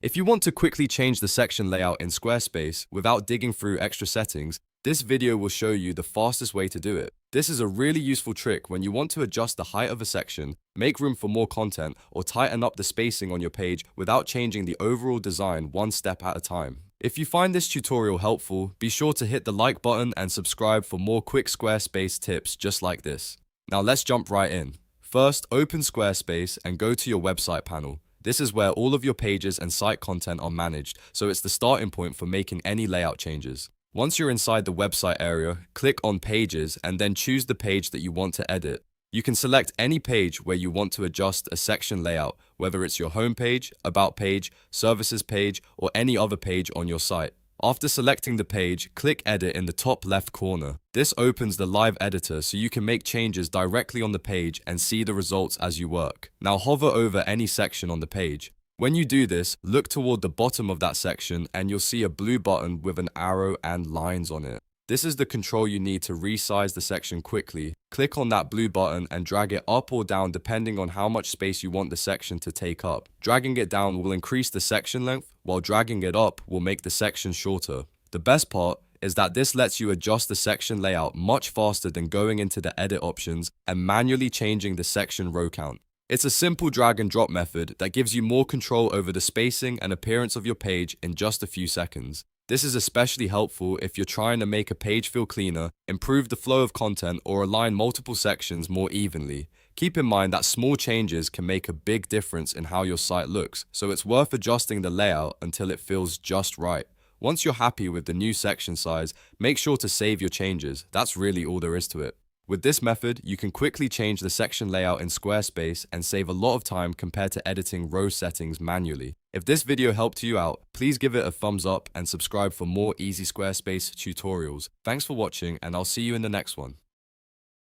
If you want to quickly change the section layout in Squarespace without digging through extra settings, this video will show you the fastest way to do it. This is a really useful trick when you want to adjust the height of a section, make room for more content, or tighten up the spacing on your page without changing the overall design one step at a time. If you find this tutorial helpful, be sure to hit the like button and subscribe for more quick Squarespace tips just like this. Now let's jump right in. First, open Squarespace and go to your website panel. This is where all of your pages and site content are managed, so it's the starting point for making any layout changes. Once you're inside the website area, click on Pages and then choose the page that you want to edit. You can select any page where you want to adjust a section layout, whether it's your home page, about page, services page, or any other page on your site. After selecting the page, click Edit in the top left corner. This opens the live editor so you can make changes directly on the page and see the results as you work. Now hover over any section on the page. When you do this, look toward the bottom of that section and you'll see a blue button with an arrow and lines on it. This is the control you need to resize the section quickly. Click on that blue button and drag it up or down depending on how much space you want the section to take up. Dragging it down will increase the section length, while dragging it up will make the section shorter. The best part is that this lets you adjust the section layout much faster than going into the edit options and manually changing the section row count. It's a simple drag and drop method that gives you more control over the spacing and appearance of your page in just a few seconds. This is especially helpful if you're trying to make a page feel cleaner, improve the flow of content, or align multiple sections more evenly. Keep in mind that small changes can make a big difference in how your site looks, so it's worth adjusting the layout until it feels just right. Once you're happy with the new section size, make sure to save your changes. That's really all there is to it. With this method, you can quickly change the section layout in Squarespace and save a lot of time compared to editing row settings manually. If this video helped you out, please give it a thumbs up and subscribe for more easy Squarespace tutorials. Thanks for watching, and I'll see you in the next one.